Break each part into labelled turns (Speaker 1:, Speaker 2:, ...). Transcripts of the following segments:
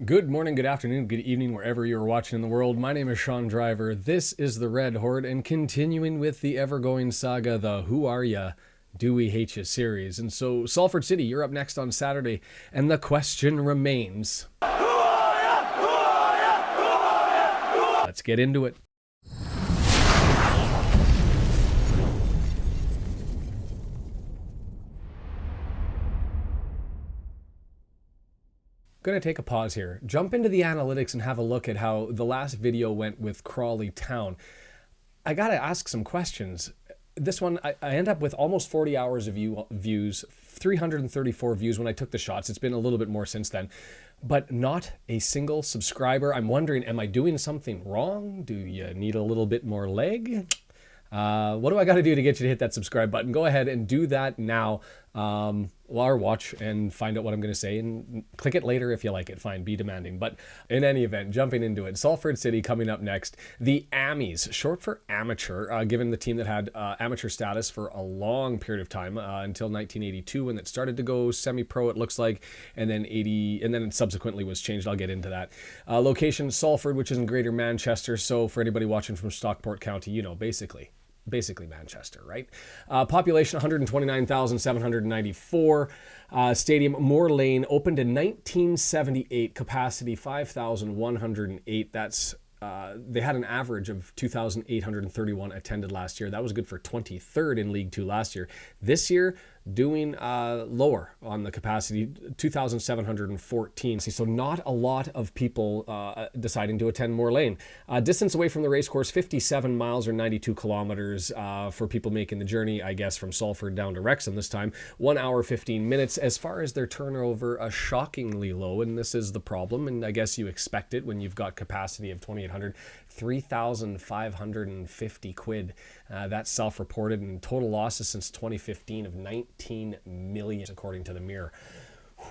Speaker 1: Good morning, good afternoon, good evening, wherever you're watching in the world. My name is Sean Driver. This is the Red Horde, and continuing with the ever-going saga, the Who Are Ya? Do We Hate Ya series. And so, Salford City, you're up next on Saturday, and the question remains. Who are ya? Who are ya? Who are ya? Who are ya? Let's get into it. Going to take a pause here, jump into the analytics and have a look at how the last video went with Crawley Town. I got to ask some questions. This one, I end up with almost 40 hours of views, 334 views when I took the shots. It's been a little bit more since then, but not a single subscriber. I'm wondering, am I doing something wrong? Do you need a little bit more leg? What do I got to do to get you to hit that subscribe button? Go ahead and do that now, or watch and find out what I'm going to say, and click it later if you like it. Fine, be demanding. But in any event, jumping into it, Salford City coming up next. The Ammies, short for amateur, given the team that had amateur status for a long period of time until 1982, when it started to go semi-pro, it looks like, and then it subsequently was changed. I'll get into that. Location Salford, which is in Greater Manchester. So for anybody watching from Stockport County, you know, basically Manchester, right? Population 129,794. Stadium Moore Lane opened in 1978. Capacity 5,108. That's they had an average of 2,831 attended last year. That was good for 23rd in League Two last year. This year, doing lower on the capacity, 2,714. So not a lot of people deciding to attend Moore Lane. Distance away from the racecourse, 57 miles or 92 kilometers for people making the journey, I guess, from Salford down to Wrexham this time. 1 hour, 15 minutes. As far as their turnover, shockingly low, and this is the problem, and I guess you expect it when you've got capacity of 2,800, 3,550 quid. That's self-reported, and total losses since 2015 of 19 million, according to the Mirror.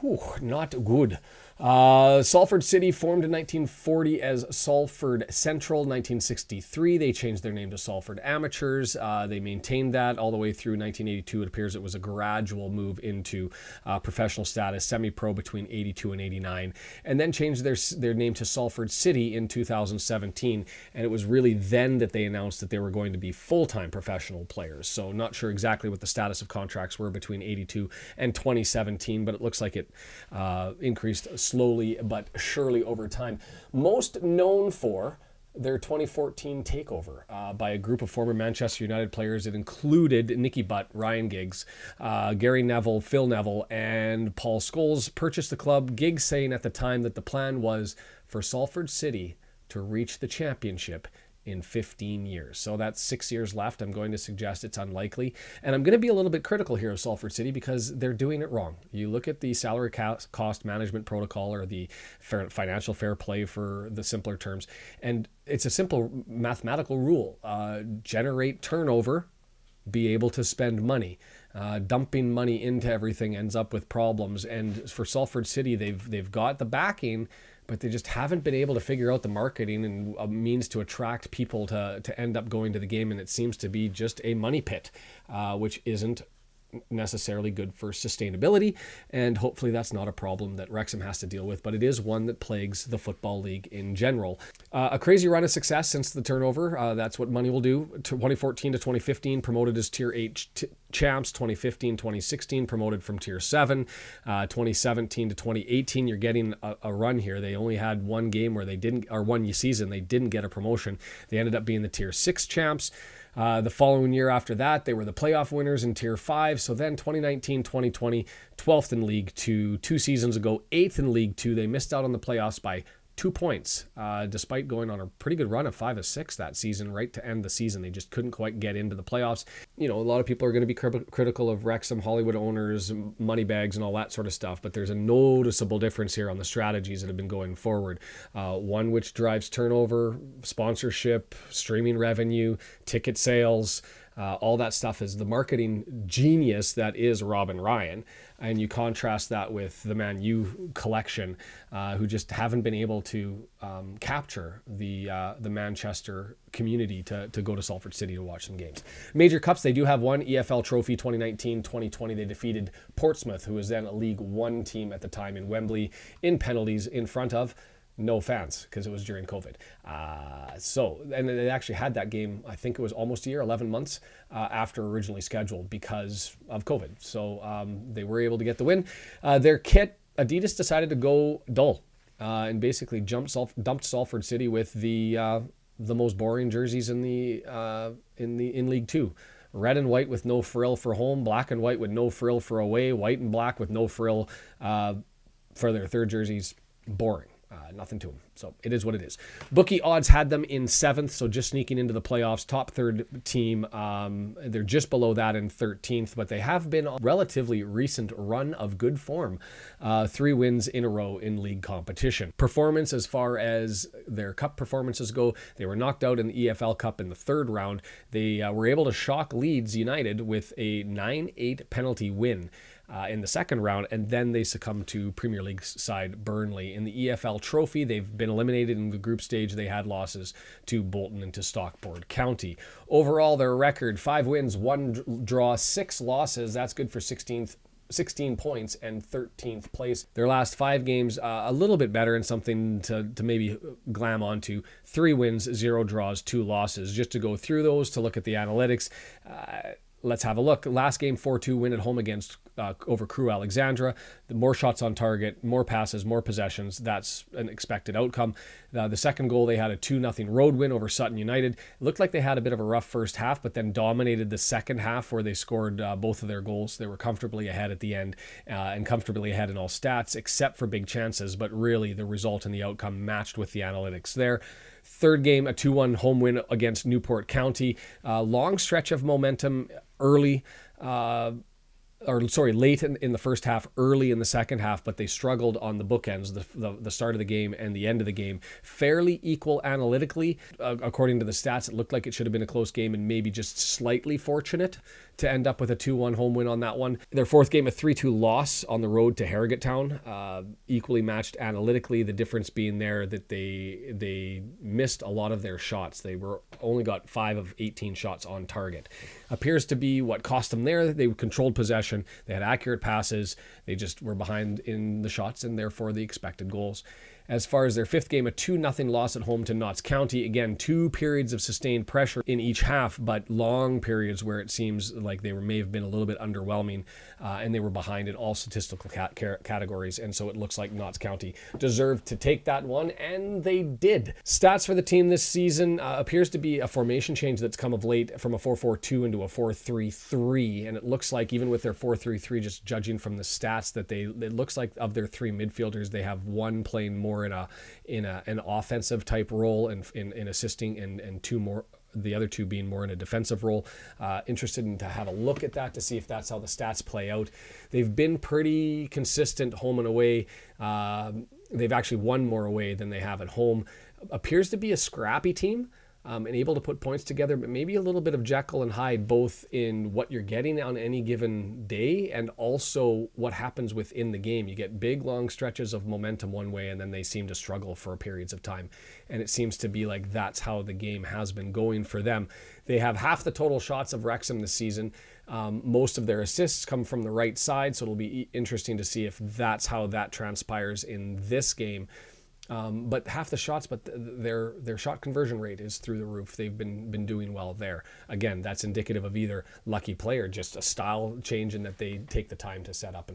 Speaker 1: Whew, not good. Salford City formed in 1940 as Salford Central. 1963, they changed their name to Salford Amateurs. They maintained that all the way through 1982. It appears it was a gradual move into professional status, semi-pro between 82 and 89, and then changed their name to Salford City in 2017. And it was really then that they announced that they were going to be full-time professional players. So not sure exactly what the status of contracts were between 82 and 2017, but it looks like it increased slowly but surely over time. Most known for their 2014 takeover by a group of former Manchester United players. It included Nicky Butt, Ryan Giggs, Gary Neville, Phil Neville, and Paul Scholes purchased the club. Giggs saying at the time that the plan was for Salford City to reach the championship in 15 years. So that's 6 years left. I'm going to suggest it's unlikely. And I'm going to be a little bit critical here of Salford City because they're doing it wrong. You look at the salary cost management protocol, or the financial fair play for the simpler terms, and it's a simple mathematical rule. Generate turnover, be able to spend money. Dumping money into everything ends up with problems. And for Salford City, they've got the backing, but they just haven't been able to figure out the marketing and a means to attract people to end up going to the game. And it seems to be just a money pit, which isn't necessarily good for sustainability, and hopefully that's not a problem that Wrexham has to deal with, but it is one that plagues the Football League in general. A crazy run of success since the turnover. That's what money will do. 2014 to 2015 promoted as Tier 8 champs. 2015-2016 promoted from Tier 7. 2017 to 2018 you're getting a run here. They only had one game where they didn't, or one season they didn't get a promotion. They ended up being the Tier 6 champs. The following year after that, they were the playoff winners in Tier 5. So then 2019-2020, 12th in League 2. 2 seasons ago, 8th in League 2. They missed out on the playoffs by 2 points, despite going on a pretty good run of 5 of 6 that season, right to end the season. They just couldn't quite get into the playoffs. You know, a lot of people are going to be critical of Wrexham, Hollywood owners, money bags, and all that sort of stuff, but there's a noticeable difference here on the strategies that have been going forward. One which drives turnover, sponsorship, streaming revenue, ticket sales, All that stuff is the marketing genius that is Robin Ryan. And you contrast that with the Man U collection, who just haven't been able to capture the Manchester community to go to Salford City to watch some games. Major Cups, they do have one EFL trophy. 2019-2020, they defeated Portsmouth, who was then a League One team at the time, in Wembley, in penalties, in front of no fans, because it was during COVID. And they actually had that game, I think it was almost a year, 11 months after originally scheduled because of COVID. So they were able to get the win. Their kit, Adidas decided to go dull and basically dumped Salford City with the most boring jerseys in League Two. Red and white with no frill for home, black and white with no frill for away, white and black with no frill for their third jerseys. Boring. Nothing to them. So it is what it is. Bookie odds had them in 7th, so just sneaking into the playoffs. Top third team. They're just below that in 13th, but they have been a relatively recent run of good form. 3 wins in a row in league competition. Performance as far as their cup performances go, they were knocked out in the EFL Cup in the 3rd round. They were able to shock Leeds United with a 9-8 penalty win in the 2nd round, and then they succumbed to Premier League side Burnley. In the EFL Trophy, they've been eliminated in the group stage. They had losses to Bolton and to Stockport County. Overall, their record, 5 wins, 1 draw, 6 losses. That's good for 16 points and 13th place. Their last 5 games, a little bit better and something to maybe glam onto. 3 wins, 0 draws, 2 losses. Just to go through those, to look at the analytics, let's have a look. Last game, 4-2 win at home against over Crewe Alexandra. More shots on target, more passes, more possessions. That's an expected outcome. The second goal, they had a 2-0 road win over Sutton United. It looked like they had a bit of a rough first half, but then dominated the second half where they scored both of their goals. They were comfortably ahead at the end and comfortably ahead in all stats, except for big chances, but really the result and the outcome matched with the analytics there. Third game, a 2-1 home win against Newport County. Long stretch of momentum early, late in the first half, early in the second half, but they struggled on the bookends, the start of the game and the end of the game. Fairly equal analytically. According to the stats, it looked like it should have been a close game and maybe just slightly fortunate to end up with a 2-1 home win on that one. Their 4th game, a 3-2 loss on the road to Harrogate Town. Equally matched analytically, the difference being there that they missed a lot of their shots. They only got 5 of 18 shots on target. Appears to be what cost them there. They controlled possession. They had accurate passes. They just were behind in the shots and therefore the expected goals. As far as their 5th game, a 2-0 loss at home to Notts County. Again, 2 periods of sustained pressure in each half, but long periods where it seems like they may have been a little bit underwhelming, and they were behind in all statistical categories. And so it looks like Notts County deserved to take that one, and they did. Stats for the team this season appears to be a formation change that's come of late from a 4-4-2 into a 4-3-3, and it looks like even with their 4-3-3, just judging from the stats, that it looks like of their 3 midfielders, they have one playing more in an offensive type role and in assisting, and 2 more, the other 2 being more in a defensive role. Interested in to have a look at that to see if that's how the stats play out. They've been pretty consistent home and away. They've actually won more away than they have at home. Appears to be a scrappy team. And able to put points together, but maybe a little bit of Jekyll and Hyde, both in what you're getting on any given day and also what happens within the game. You get big, long stretches of momentum one way, and then they seem to struggle for periods of time. And it seems to be like that's how the game has been going for them. They have half the total shots of Wrexham this season. Most of their assists come from the right side, so it'll be interesting to see if that's how that transpires in this game. But half the shots, but their shot conversion rate is through the roof. They've been doing well there. Again, that's indicative of either lucky play or just a style change in that they take the time to set up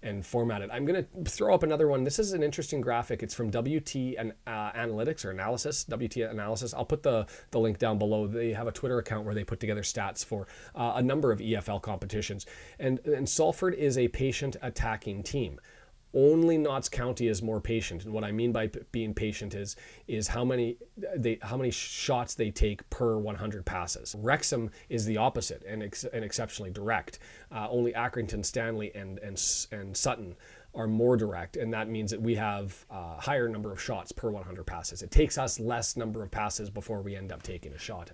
Speaker 1: and format it. I'm going to throw up another one. This is an interesting graphic. It's from WT Analytics or Analysis, WT Analysis. I'll put the link down below. They have a Twitter account where they put together stats for a number of EFL competitions. And Salford is a patient attacking team. Only Notts County is more patient, and what I mean by being patient is how many shots they take per 100 passes. Wrexham is the opposite and exceptionally direct. Only Accrington, Stanley, and Sutton are more direct, and that means that we have a higher number of shots per 100 passes. It takes us less number of passes before we end up taking a shot,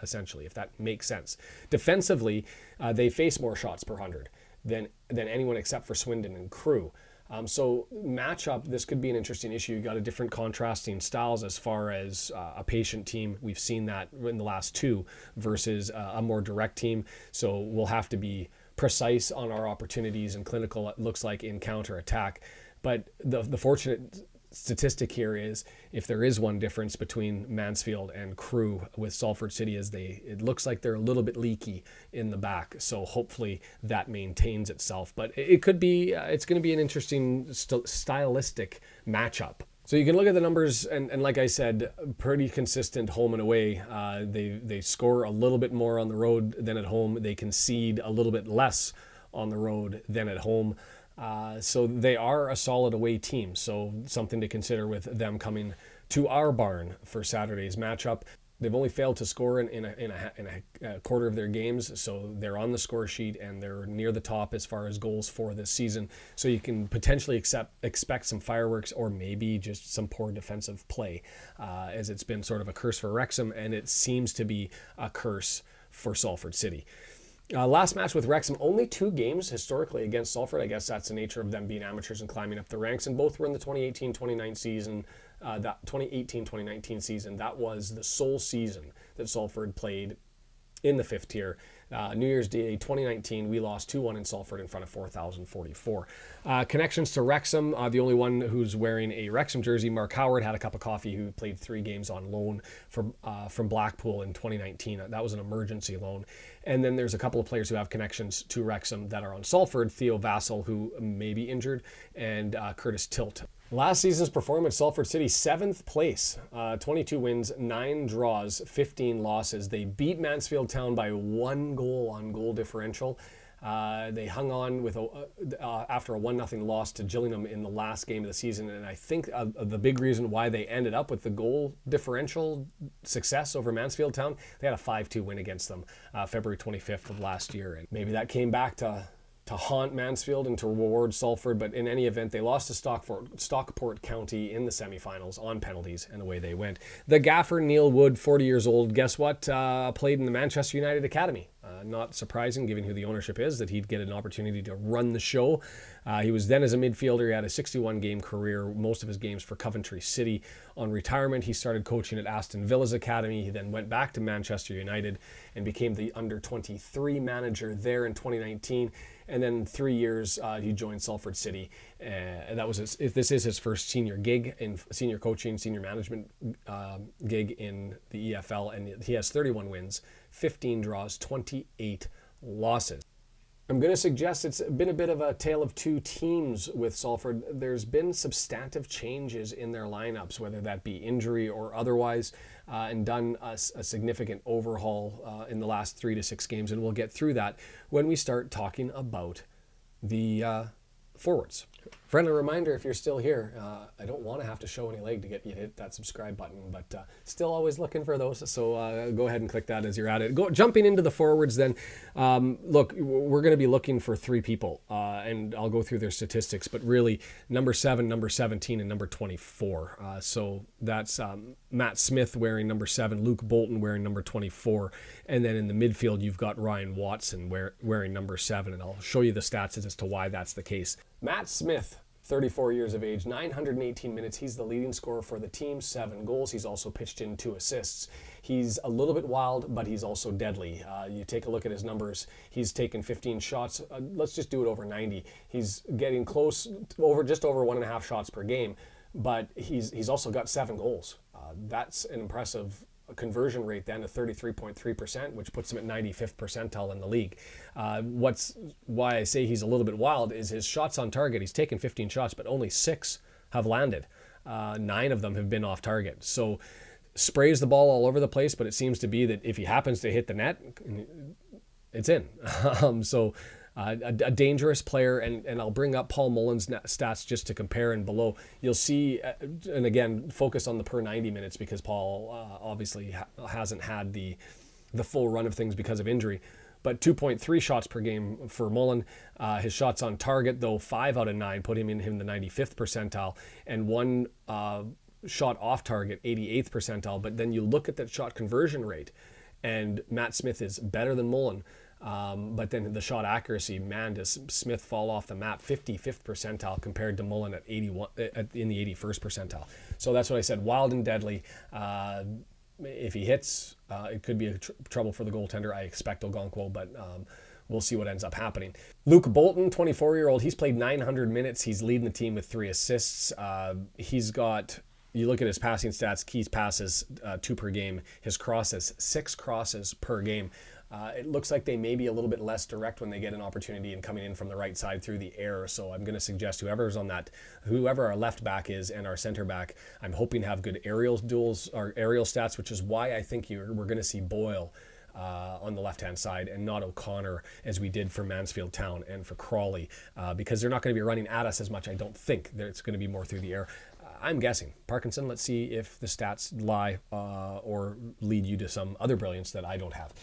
Speaker 1: essentially, if that makes sense. Defensively, they face more shots per 100 than anyone except for Swindon and Crewe. So matchup, this could be an interesting issue. You got a different contrasting styles as far as a patient team. We've seen that in the last two versus a more direct team. So we'll have to be precise on our opportunities and clinical, it looks like, in counter-attack. But the fortunate statistic here is, if there is one difference between Mansfield and Crewe with Salford City, is it looks like they're a little bit leaky in the back. So hopefully that maintains itself. But it could be, it's going to be an interesting stylistic matchup. So you can look at the numbers, and like I said, pretty consistent home and away. They score a little bit more on the road than at home. They concede a little bit less on the road than at home. So they are a solid away team. So something to consider with them coming to our barn for Saturday's matchup. They've only failed to score in a quarter of their games, so they're on the score sheet and they're near the top as far as goals for this season. So you can potentially expect some fireworks, or maybe just some poor defensive play, as it's been sort of a curse for Wrexham, and it seems to be a curse for Salford City. Last match with Wrexham, only 2 games historically against Salford. I guess that's the nature of them being amateurs and climbing up the ranks, and both were in the 2018-29 season. That 2018-2019 season, that was the sole season that Salford played in the 5th tier. New Year's Day 2019, we lost 2-1 in Salford in front of 4,044. Connections to Wrexham, the only one who's wearing a Wrexham jersey, Mark Howard, had a cup of coffee, who played 3 games on loan from Blackpool in 2019. That was an emergency loan. And then there's a couple of players who have connections to Wrexham that are on Salford, Theo Vassell, who may be injured, and Curtis Tilt. Last season's performance, Salford City, 7th place, 22 wins, 9 draws, 15 losses. They beat Mansfield Town by 1 goal on goal differential. They hung on with after a 1-0 loss to Gillingham in the last game of the season, and I think the big reason why they ended up with the goal differential success over Mansfield Town, they had a 5-2 win against them February 25th of last year, and maybe that came back to haunt Mansfield and to reward Salford. But in any event, they lost to Stockport County in the semifinals on penalties, and away they went. The gaffer, Neil Wood, 40 years old, guess what? Played in the Manchester United Academy. Not surprising, given who the ownership is, that he'd get an opportunity to run the show. He was then, as a midfielder, he had a 61-game career, most of his games for Coventry City. On retirement, he started coaching at Aston Villa's academy. He then went back to Manchester United and became the under-23 manager there in 2019. And then in 3 years, he joined Salford City. And that was this is his first senior gig in senior coaching, senior management gig in the EFL. And he has 31 wins, 15 draws, 28 losses. I'm going to suggest it's been a bit of a tale of 2 teams with Salford. There's been substantive changes in their lineups, whether that be injury or otherwise, and done a significant overhaul in the last 3 to 6 games. And we'll get through that when we start talking about the forwards. Friendly reminder, if you're still here, I don't want to have to show any leg to get you to hit that subscribe button, but still always looking for those, so go ahead and click that as you're at it. Jumping into the forwards then, look, we're going to be looking for 3 people, and I'll go through their statistics, but really number 7, number 17, and number 24. So that's Matt Smith wearing number 7, Luke Bolton wearing number 24, and then in the midfield you've got Ryan Watson wearing number 7, and I'll show you the stats as to why that's the case. Matt Smith, 34 years of age, 918 minutes. He's the leading scorer for the team, 7 goals. He's also pitched in 2 assists. He's a little bit wild, but he's also deadly. You take a look at his numbers. He's taken 15 shots. Let's just do it over 90. He's getting close, just over 1.5 shots per game, but he's also got 7 goals. That's an impressive conversion rate then of 33.3%, which puts him at 95th percentile in the league. Why I say he's a little bit wild is his shots on target. He's taken 15 shots, but only 6 have landed. 9 of them have been off target. So sprays the ball all over the place, but it seems to be that if he happens to hit the net, it's in. A dangerous player, and I'll bring up Paul Mullen's stats just to compare, and below you'll see, and again, focus on the per 90 minutes because Paul obviously hasn't had the full run of things because of injury. but 2.3 shots per game for Mullen. His shots on target, though, 5 out of 9, put him in the 95th percentile, and one shot off target, 88th percentile. But then you look at that shot conversion rate, and Matt Smith is better than Mullen. But then the shot accuracy, man, does Smith fall off the map, 55th percentile compared to Mullen at 81 in the 81st percentile. So that's what I said, wild and deadly. If he hits, it could be a trouble for the goaltender. I expect Ogonkwo, but we'll see what ends up happening. Luke Bolton, 24-year-old, he's played 900 minutes. He's leading the team with 3 assists. He's got... You look at his passing stats, Keys passes 2 per game. His crosses, 6 crosses per game. It looks like they may be a little bit less direct when they get an opportunity and coming in from the right side through the air. So I'm going to suggest whoever our left back is and our center back, I'm hoping to have good aerial duels or aerial stats, which is why I think we're going to see Boyle on the left-hand side and not O'Connor as we did for Mansfield Town and for Crawley, because they're not going to be running at us as much. I don't think it's going to be more through the air. I'm guessing. Parkinson, let's see if the stats lie or lead you to some other brilliance that I don't have.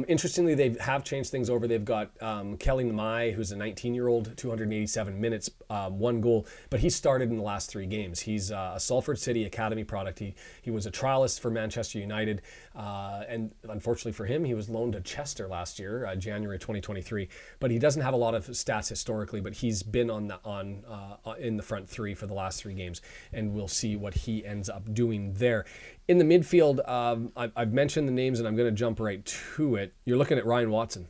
Speaker 1: Interestingly, they have changed things over. They've got Kelly Namai, who's a 19-year-old, 287 minutes, 1 goal, but he started in the last 3 games. He's a Salford City Academy product. He was a trialist for Manchester United, and unfortunately for him, he was loaned to Chester last year, January 2023. But he doesn't have a lot of stats historically, but he's been in the front 3 for the last 3 games, and we'll see what he ends up doing there. In the midfield, I've mentioned the names, and I'm going to jump right to it. You're looking at Ryan Watson,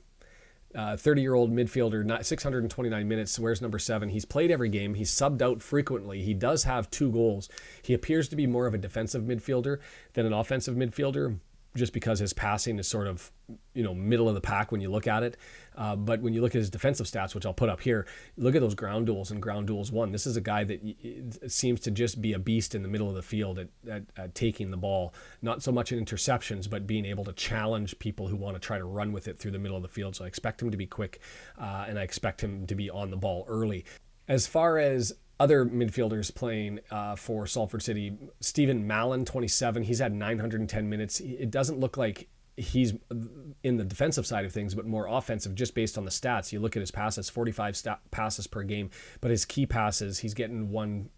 Speaker 1: 30-year-old midfielder, 629 minutes, wears number 7. He's played every game. He's subbed out frequently. He does have 2 goals. He appears to be more of a defensive midfielder than an offensive midfielder, just because his passing is sort of, middle of the pack when you look at it. But when you look at his defensive stats, which I'll put up here, look at those ground duels and ground duels won. This is a guy that seems to just be a beast in the middle of the field at taking the ball. Not so much in interceptions, but being able to challenge people who want to try to run with it through the middle of the field. So I expect him to be quick, and I expect him to be on the ball early. As far as other midfielders playing for Salford City, Stephen Mallon, 27. He's had 910 minutes. It doesn't look like he's in the defensive side of things, but more offensive just based on the stats. You look at his passes, 45 passes per game, but his key passes, he's getting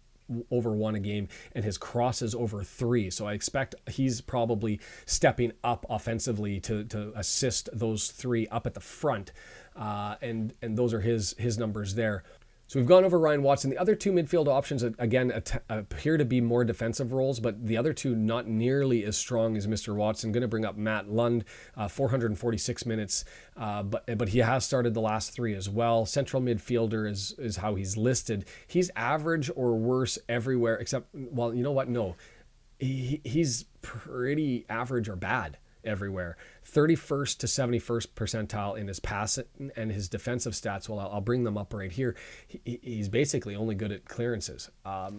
Speaker 1: over 1 a game, and his crosses over 3. So I expect he's probably stepping up offensively to assist those 3 up at the front, and those are his numbers there. So we've gone over Ryan Watson. The other 2 midfield options, again, appear to be more defensive roles, but the other 2 not nearly as strong as Mr. Watson. Going to bring up Matt Lund, 446 minutes, but he has started the last 3 as well. Central midfielder is how he's listed. He's average or worse everywhere, except, well, you know what? No, he's pretty average or bad everywhere. 31st to 71st percentile in his pass and his defensive stats. Well, I'll bring them up right here. He's basically only good at clearances.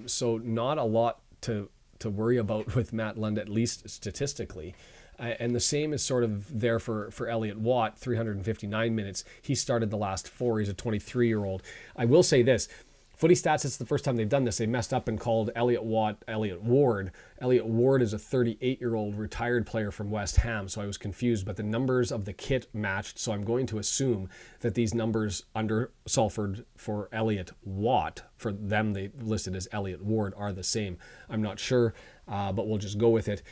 Speaker 1: So not a lot to worry about with Matt Lund, at least statistically. And the same is sort of there for Elliot Watt, 359 minutes. He started the last 4. He's a 23-year-old. I will say this. Footy Stats, it's the first time they've done this. They messed up and called Elliot Watt Elliot Ward. Elliot Ward is a 38-year-old retired player from West Ham, so I was confused, but the numbers of the kit matched, so I'm going to assume that these numbers under Salford for Elliot Watt, for them they listed as Elliot Ward, are the same. I'm not sure, but we'll just go with it.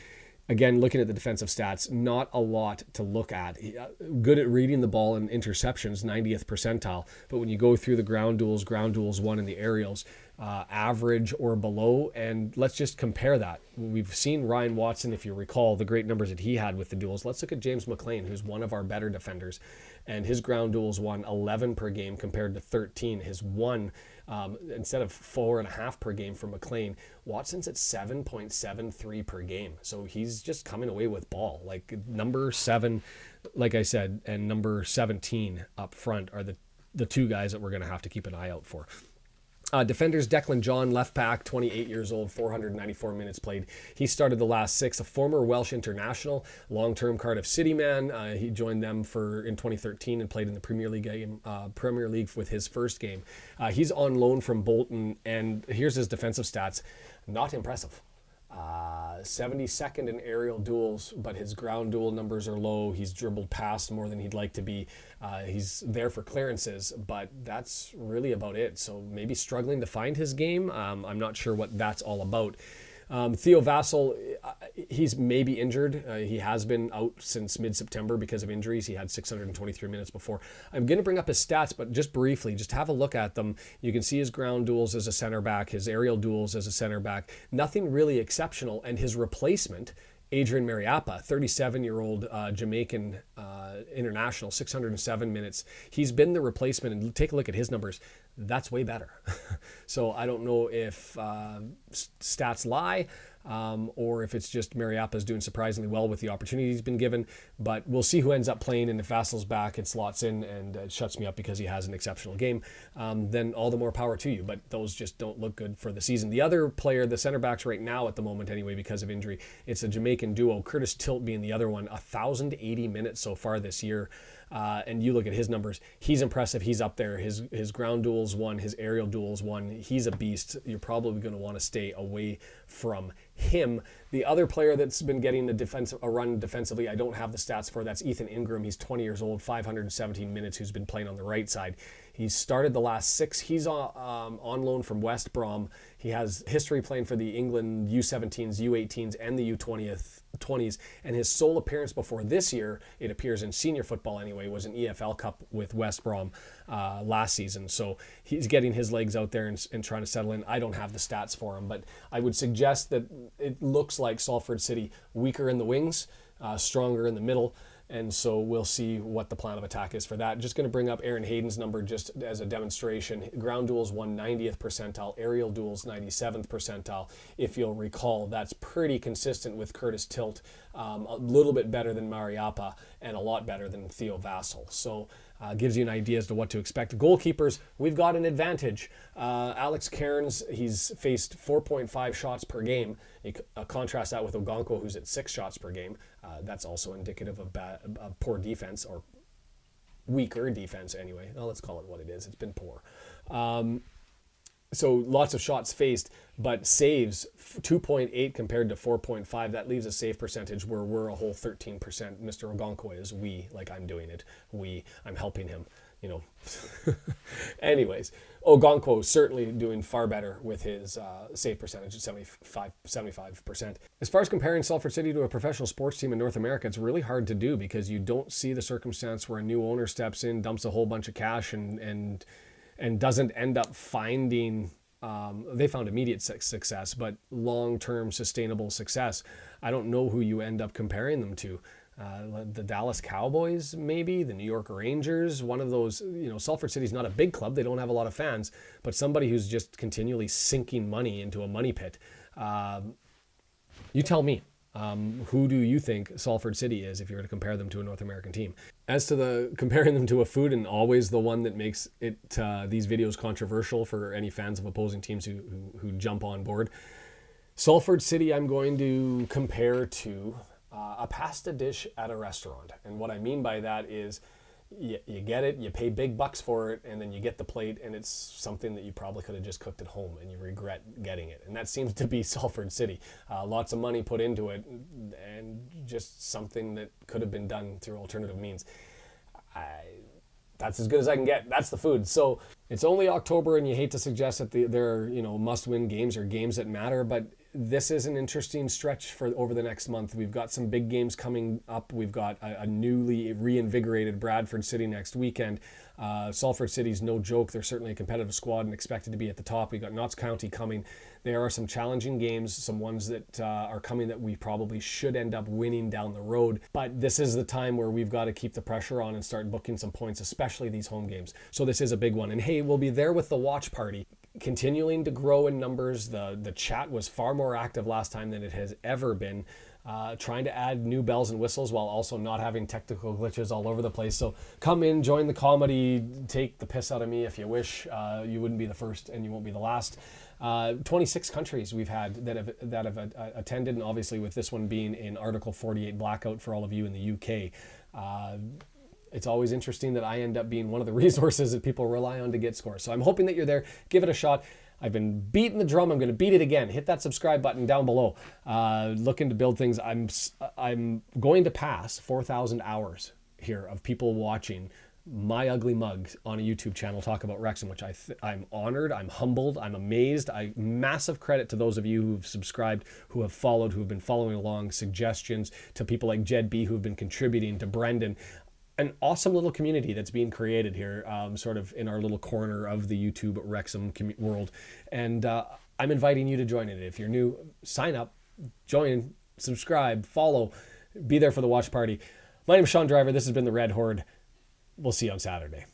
Speaker 1: Again, looking at the defensive stats, not a lot to look at. Good at reading the ball and interceptions, 90th percentile. But when you go through the ground duels won, and the aerials, average or below. And let's just compare that. We've seen Ryan Watson, if you recall, the great numbers that he had with the duels. Let's look at James McLean, who's one of our better defenders. And his ground duels won 11 per game compared to 13. His one, instead of 4.5 per game for McLean, Watson's at 7.73 per game. So he's just coming away with ball. Like number 7, like I said, and number 17 up front are the 2 guys that we're going to have to keep an eye out for. Defenders, Declan John, left back, 28 years old, 494 minutes played. He started the last 6, a former Welsh international, long-term Cardiff City man. He joined them in 2013 and played in the Premier League with his first game. He's on loan from Bolton, and here's his defensive stats. Not impressive. 72nd in aerial duels, but his ground duel numbers are low. He's dribbled past more than he'd like to be. He's there for clearances, but that's really about it. So maybe struggling to find his game. I'm not sure what that's all about. Theo Vassell, he's maybe injured. He has been out since mid-September because of injuries. He had 623 minutes before. I'm going to bring up his stats, but just briefly, just have a look at them. You can see his ground duels as a center back, his aerial duels as a center back. Nothing really exceptional. And his replacement, Adrian Mariappa, 37-year-old Jamaican international, 607 minutes. He's been the replacement, and take a look at his numbers. That's way better. So I don't know if stats lie or if it's just Mariappa's doing surprisingly well with the opportunity he's been given. But we'll see who ends up playing, and if Vassell's back and slots in and it shuts me up because he has an exceptional game, then all the more power to you. But those just don't look good for the season. The other player, the center backs right now at the moment anyway because of injury, it's a Jamaican duo, Curtis Tilt being the other one, 1,080 minutes so far this year. And you look at his numbers, he's impressive. He's up there. His ground duels won, his aerial duels won. He's a beast. You're probably going to want to stay away from him. The other player that's been getting a run defensively, I don't have the stats for, that's Ethan Ingram. He's 20 years old, 517 minutes, who's been playing on the right side. He's started the last 6. He's on loan from West Brom. He has history playing for the England U17s, U18s, and the U20s. And his sole appearance before this year, it appears in senior football anyway, was an EFL Cup with West Brom last season. So he's getting his legs out there and trying to settle in. I don't have the stats for him, but I would suggest that it looks like Salford City weaker in the wings, stronger in the middle. And so we'll see what the plan of attack is for that. Just going to bring up Aaron Hayden's number just as a demonstration. Ground duels 190th percentile, aerial duels 97th percentile. If you'll recall, that's pretty consistent with Curtis Tilt, a little bit better than Mariappa and a lot better than Theo Vassell. So gives you an idea as to what to expect. Goalkeepers, we've got an advantage. Alex Cairns, he's faced 4.5 shots per game. You contrast that with Ogonko, who's at 6 shots per game. That's also indicative of poor defense, or weaker defense anyway. Well, let's call it what it is. It's been poor. So lots of shots faced, but saves 2.8 compared to 4.5. That leaves a save percentage where we're a whole 13%. Mr. Ogonko is like I'm doing it. I'm helping him, you know. Anyways, Ogonko certainly doing far better with his save percentage at 75%. As far as comparing Salford City to a professional sports team in North America, it's really hard to do because you don't see the circumstance where a new owner steps in, dumps a whole bunch of cash and doesn't end up finding, they found immediate success, but long-term sustainable success. I don't know who you end up comparing them to. The Dallas Cowboys, maybe, the New York Rangers, one of those. You know, Salford City's not a big club. They don't have a lot of fans, but somebody who's just continually sinking money into a money pit. You tell me. Who do you think Salford City is if you were to compare them to a North American team? As to comparing them to a food, and always the one that makes it these videos controversial for any fans of opposing teams who jump on board, Salford City I'm going to compare to a pasta dish at a restaurant. And what I mean by that is you get it, you pay big bucks for it, and then you get the plate, and it's something that you probably could have just cooked at home, and you regret getting it. And that seems to be Salford City. Lots of money put into it, and just something that could have been done through alternative means. That's as good as I can get. That's the food. So it's only October, and you hate to suggest that there are must-win games or games that matter, but this is an interesting stretch for over the next month. We've got some big games coming up. We've got a newly reinvigorated Bradford City next weekend. Salford City's no joke. They're certainly a competitive squad and expected to be at the top. We've got Notts County coming. There are some challenging games, some ones that are coming that we probably should end up winning down the road. But this is the time where we've got to keep the pressure on and start booking some points, especially these home games. So this is a big one. And hey, we'll be there with the watch party, continuing to grow in numbers. The chat was far more active last time than it has ever been. Trying to add new bells and whistles while also not having technical glitches all over the place. So come in, join the comedy, take the piss out of me if you wish. You wouldn't be the first and you won't be the last. 26 countries we've had that have attended, and obviously with this one being in Article 48 blackout for all of you in the UK. It's always interesting that I end up being one of the resources that people rely on to get scores. So I'm hoping that you're there. Give it a shot. I've been beating the drum. I'm going to beat it again. Hit that subscribe button down below. Looking to build things. I'm going to pass 4,000 hours here of people watching my ugly mug on a YouTube channel talk about Wrexham, which I'm honored, I'm humbled, I'm amazed. Massive credit to those of you who've subscribed, who have followed, who've been following along, suggestions, to people like Jed B who've been contributing, to Brendan. An awesome little community that's being created here, sort of in our little corner of the YouTube Wrexham world. And I'm inviting you to join it. If you're new, sign up, join, subscribe, follow, be there for the watch party. My name is Sean Driver. This has been the Red Horde. We'll see you on Saturday.